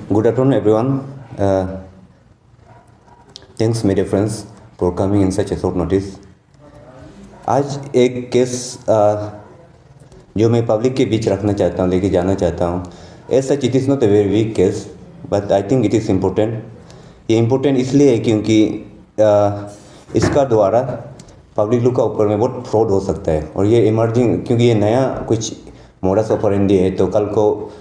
Good afternoon, everyone. Thanks, media friends, for coming in such a short notice. आज एक case जो मैं public के बीच रखना चाहता हूँ, लेके जाना चाहता हूँ. As such it is not a very weak case, but I think it is important. ये इम्पोर्टेंट इसलिए है क्योंकि इसका द्वारा पब्लिक लोग का ऊपर में बहुत फ्रॉड हो सकता है. और ये इमर्जिंग, क्योंकि ये नया कुछ मोडस ऑपरेंडी है, तो कल को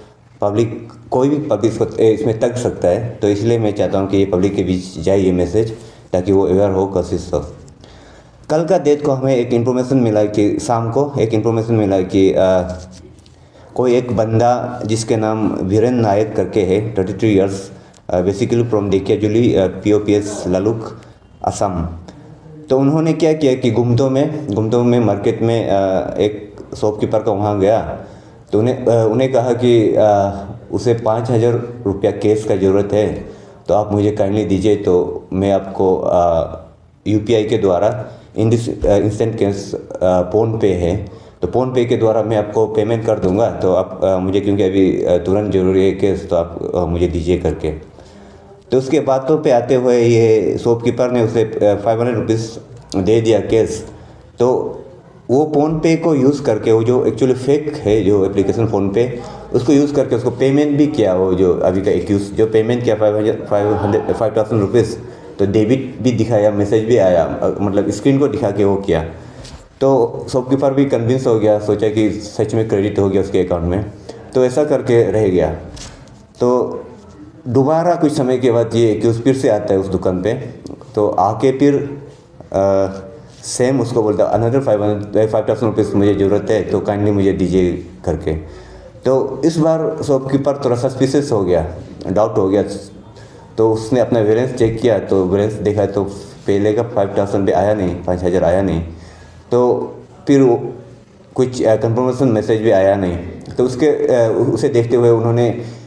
पब्लिक, कोई भी पब्लिक इसमें तक सकता है. तो इसलिए मैं चाहता हूँ कि ये पब्लिक के बीच जाए ये मैसेज, ताकि वो अवेयर हो, कोशिश हो. कल का डेट को हमें एक इन्फॉर्मेशन मिला कि शाम को एक इन्फॉर्मेशन मिला कि कोई एक बंदा जिसके नाम वीरेन नायक करके है, 33 years, basically from Dekiajuli, POPS Laluk, Assam. तो उन्होंने क्या किया कि गुमदो में मार्केट में एक शॉपकीपर का वहाँ गया. तो उन्हें कहा कि उसे 5,000 रुपया कैश का ज़रूरत है, तो आप मुझे काइंडली दीजिए, तो मैं आपको UPI के द्वारा इंस्टेंट कैश फ़ोन पे है, तो फ़ोन पे के द्वारा मैं आपको पेमेंट कर दूंगा. तो आप मुझे, क्योंकि अभी तुरंत ज़रूरी है कैश, तो आप मुझे दीजिए करके. तो उसके बातों पे आते हुए ये शॉपकीपर ने उसे 500 रुपीज़ दे दिया कैश. तो वो फ़ोन पे को यूज़ करके, वो जो एक्चुअली फेक है जो एप्लीकेशन फ़ोन पे, उसको यूज़ करके उसको पेमेंट भी किया. वो जो अभी का एक्यूज जो पेमेंट किया 5,000 रुपीज़, तो डेबिट भी दिखाया, मैसेज भी आया, मतलब स्क्रीन को दिखा के वो किया. तो शॉपकीपर भी कन्विंस हो गया, सोचा कि सच में क्रेडिट हो गया उसके अकाउंट में. तो ऐसा करके रह गया. तो दोबारा कुछ समय के बाद ये एक्यूज फिर से आता है उस दुकान पे. तो आके फिर सेम उसको बोलता, अनदर 5,000 रुपीज़ मुझे ज़रूरत है, तो काइंडली मुझे दीजिए करके. तो इस बार शॉपकीपर थोड़ा सस्पिशियस हो गया, डाउट हो गया. तो उसने अपना बैलेंस चेक किया, तो बैलेंस देखा तो पहले का 5,000 रुपये आया नहीं, 5,000 आया नहीं. तो फिर कुछ कंफर्मेशन मैसेज भी आया नहीं. तो उसे देखते हुए उन्होंने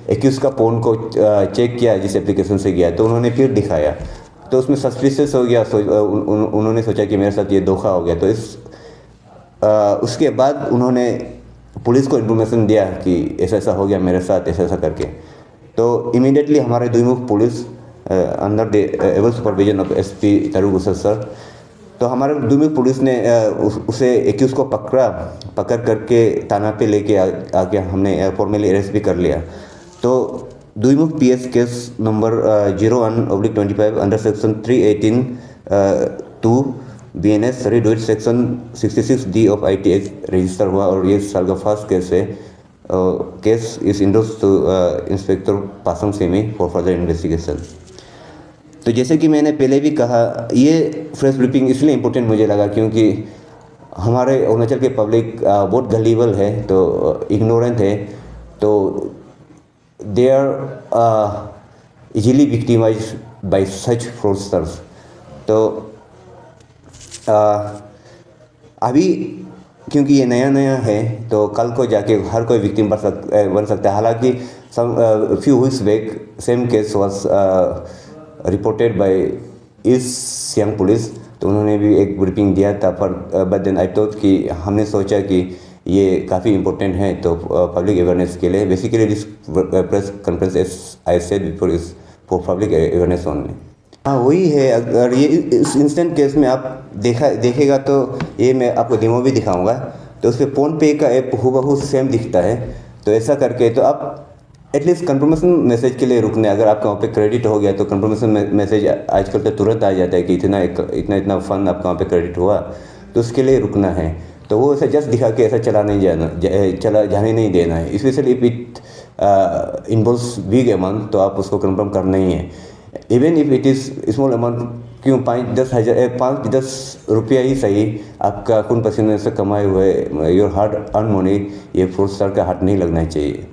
एक्यूज़ का फ़ोन को चेक किया जिस एप्लीकेशन से गया. तो उन्होंने फिर दिखाया, तो उसमें सस्पिशियस हो गया. उन्होंने सोचा कि मेरे साथ ये धोखा हो गया. तो उसके बाद उन्होंने पुलिस को इन्फॉर्मेशन दिया कि ऐसा ऐसा हो गया मेरे साथ, ऐसा ऐसा करके. तो इमीडिएटली हमारे Doimukh police under the able supervision of SP Tarugusar sir, तो हमारे द्विमुख पुलिस ने उसे एक्यूज़ को पकड़ करके थाना पे लेके आके हमने फॉर्मली अरेस्ट भी कर लिया. तो Doimukh PS case number 01/25 under section 318 BNS read with section 66D of IT act register हुआ. और ये साल का फर्स्ट केस है. Case is endorsed to inspector Pasam Semi for further investigation. तो जैसे कि मैंने पहले भी कहा, ये फ्रेश ब्रीफिंग इसलिए इम्पोर्टेंट मुझे लगा क्योंकि हमारे अरुणाचल के पब्लिक बहुत गलीबल है, तो इग्नोरेंट है. तो they are easily victimized by such fraudsters. तो अभी क्योंकि ये नया है, तो कल को जाके हर कोई विक्टिम बन सकता है. हालांकि few weeks back same case was reported by East Siang police. तो उन्होंने भी एक ब्रीफिंग दिया था, पर बट देन आई थॉट कि हमने सोचा कि ये काफ़ी इम्पोर्टेंट है, तो पब्लिक अवेयरनेस के लिए. Basically this press conference, as I said before, is for public awareness only. हाँ, वही है. अगर ये इस इंस्टेंट केस में आप देखेगा, तो ये मैं आपको डेमो भी दिखाऊंगा. तो उस पर फ़ोन पे का ऐप हूबहू सेम दिखता है. तो ऐसा करके तो आप एटलीस्ट कंफर्मेशन मैसेज के लिए रुकना है. अगर आपका वहाँ पे क्रेडिट हो गया, तो कंफर्मेशन मैसेज आजकल तो तुरंत आ जाता है कि इतना फंड आपका वहाँ पे क्रेडिट हुआ, तो उसके लिए रुकना है. तो वो ऐसा जस्ट दिखा के ऐसा जाने नहीं देना है. Specially if it involves big amount, तो आप उसको कंफर्म करना ही है. Even if it is small amount, क्यों 5-10 रुपया ही सही, आपका खून पसीने से कमाए हुए योर हार्ड अर्न मनी, ये फ्रॉडस्टर का हाथ नहीं लगना चाहिए.